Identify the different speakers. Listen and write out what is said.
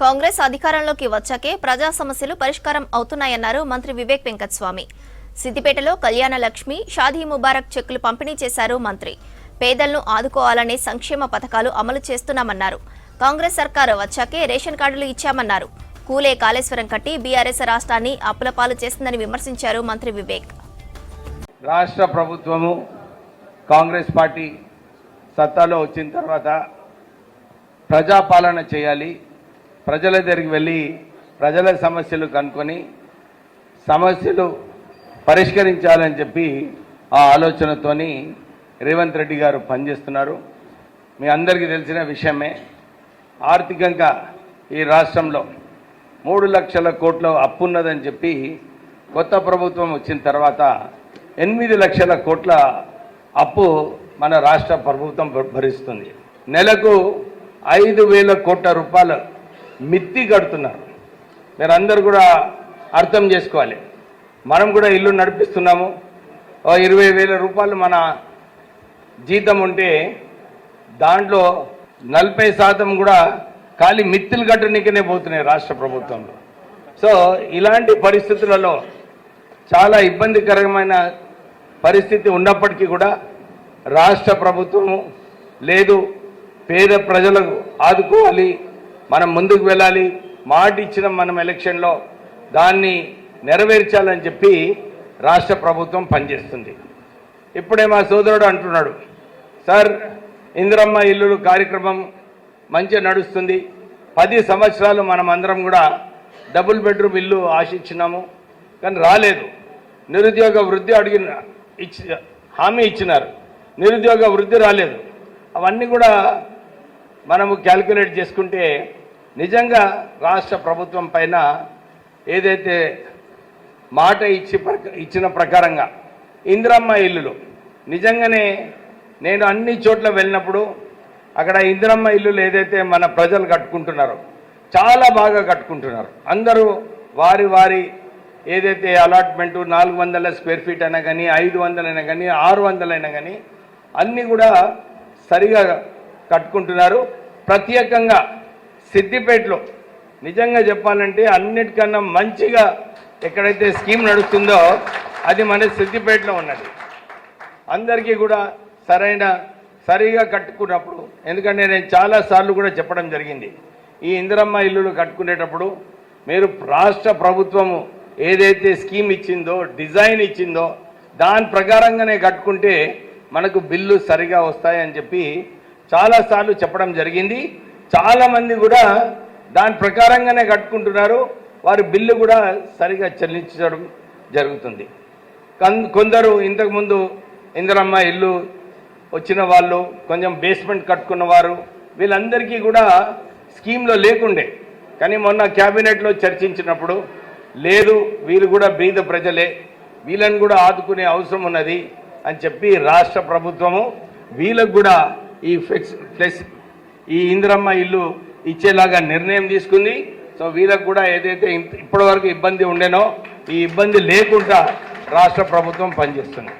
Speaker 1: కాంగ్రెస్ అధికారంలోకి వచ్చాకే ప్రజా సమస్యలు పరిష్కారం అవుతున్నాయన్నారు మంత్రి వివేక్ వెంకటస్వామి. సిద్దిపేటలో కళ్యాణ లక్ష్మి, షాదీ ముబారక్ చెక్కులు పంపిణీ చేశారు మంత్రి. పేదలను ఆదుకోవాలనే సంక్షేమ పథకాలు అమలు చేస్తున్నామన్నారు. కాంగ్రెస్ సర్కారు వచ్చాకే రేషన్ కార్డులు ఇచ్చామన్నారు. కూలే కాళేశ్వరం కట్టి బీఆర్ఎస్ రాష్ట్రాన్ని అప్పులపాలు చేస్తుందని విమర్శించారు మంత్రి వివేక్.
Speaker 2: రాష్ట్ర ప్రభుత్వము కాంగ్రెస్ పార్టీ సత్తాలో వచ్చిన తర్వాత ప్రజాపాలన చేయాలి, ప్రజల దగ్గరికి వెళ్ళి ప్రజల సమస్యలు కనుక్కొని సమస్యలు పరిష్కరించాలని చెప్పి ఆ ఆలోచనతోని రేవంత్ రెడ్డి గారు పనిచేస్తున్నారు. మీ అందరికీ తెలిసిన విషయమే. ఆర్థికంగా ఈ రాష్ట్రంలో 3 లక్షల కోట్ల అప్పు ఉన్నదని చెప్పి కొత్త ప్రభుత్వం వచ్చిన తర్వాత 8 లక్షల కోట్ల అప్పు మన రాష్ట్ర ప్రభుత్వం భరిస్తుంది. నెలకు 5,000 కోట్ల రూపాయలు మిత్తి కడుతున్నారు. మీరందరూ కూడా అర్థం చేసుకోవాలి. మనం కూడా ఇల్లు నడిపిస్తున్నాము. 20,000 రూపాయలు మన జీతం ఉంటే దాంట్లో 40% కూడా ఖాళీ మిత్తులు కట్టడానికనే పోతున్నాయి రాష్ట్ర ప్రభుత్వంలో. సో ఇలాంటి పరిస్థితులలో చాలా ఇబ్బందికరమైన పరిస్థితి ఉన్నప్పటికీ కూడా రాష్ట్ర ప్రభుత్వము లేదు, పేద ప్రజలకు ఆదుకోవాలి, మనం ముందుకు వెళ్ళాలి, మాట ఇచ్చిన మనం ఎలక్షన్లో దాన్ని నెరవేర్చాలని చెప్పి రాష్ట్ర ప్రభుత్వం పనిచేస్తుంది. ఇప్పుడే మా సోదరుడు అంటున్నాడు, సార్ ఇందిరమ్మ ఇల్లు కార్యక్రమం మంచిగా నడుస్తుంది, 10 సంవత్సరాలు మనం అందరం కూడా డబుల్ బెడ్రూమ్ ఇల్లు ఆశించినాము కానీ రాలేదు. నిరుద్యోగ వృద్ధి హామీ ఇచ్చినారు, నిరుద్యోగ వృద్ధి రాలేదు. అవన్నీ కూడా మనము క్యాల్కులేట్ చేసుకుంటే నిజంగా రాష్ట్ర ప్రభుత్వం పైన ఏదైతే మాట ఇచ్చిన ప్రకారంగా ఇందిరమ్మ ఇల్లులు నిజంగానే నేను అన్ని చోట్ల వెళ్ళినప్పుడు అక్కడ ఇందిరమ్మ ఇల్లులు ఏదైతే మన ప్రజలు కట్టుకుంటున్నారో చాలా బాగా కట్టుకుంటున్నారు. అందరూ వారి ఏదైతే అలాట్మెంటు 400 స్క్వేర్ ఫీట్ అయినా కానీ 500 అయినా కానీ 600 అయినా కానీ అన్నీ కూడా సరిగా కట్టుకుంటున్నారు. ప్రత్యేకంగా సిద్దిపేటలో నిజంగా చెప్పాలంటే అన్నిటికన్నా మంచిగా ఎక్కడైతే స్కీమ్ నడుస్తుందో అది మన సిద్దిపేటలో ఉన్నది. అందరికీ కూడా సరిగా కట్టుకున్నప్పుడు, ఎందుకంటే నేను చాలాసార్లు కూడా చెప్పడం జరిగింది, ఈ ఇందిరమ్మ ఇల్లులు కట్టుకునేటప్పుడు మీరు రాష్ట్ర ప్రభుత్వము ఏదైతే స్కీమ్ ఇచ్చిందో, డిజైన్ ఇచ్చిందో దాని ప్రకారంగానే కట్టుకుంటే మనకు బిల్లు సరిగా వస్తాయని చెప్పి చాలాసార్లు చెప్పడం జరిగింది. చాలామంది కూడా దాని ప్రకారంగానే కట్టుకుంటున్నారు, వారి బిల్లు కూడా సరిగా చెల్లించడం జరుగుతుంది. కొందరు ఇంతకుముందు ఇందిరమ్మ ఇల్లు వచ్చిన వాళ్ళు, కొంచెం బేస్మెంట్ కట్టుకున్న వారు, వీళ్ళందరికీ కూడా స్కీమ్లో లేకుండే, కానీ మొన్న క్యాబినెట్లో చర్చించినప్పుడు లేదు, వీళ్ళు కూడా బీద ప్రజలే, వీళ్ళని కూడా ఆదుకునే అవసరం ఉన్నది అని చెప్పి రాష్ట్ర ప్రభుత్వము వీళ్ళకు కూడా ఈ ఇందిరమ్మ ఇల్లు ఇచ్చేలాగా నిర్ణయం తీసుకుంది. సో వీళ్ళకు కూడా ఏదైతే ఇప్పటివరకు ఇబ్బంది ఉండేనో ఈ ఇబ్బంది లేకుండా రాష్ట్ర ప్రభుత్వం పనిచేస్తుంది.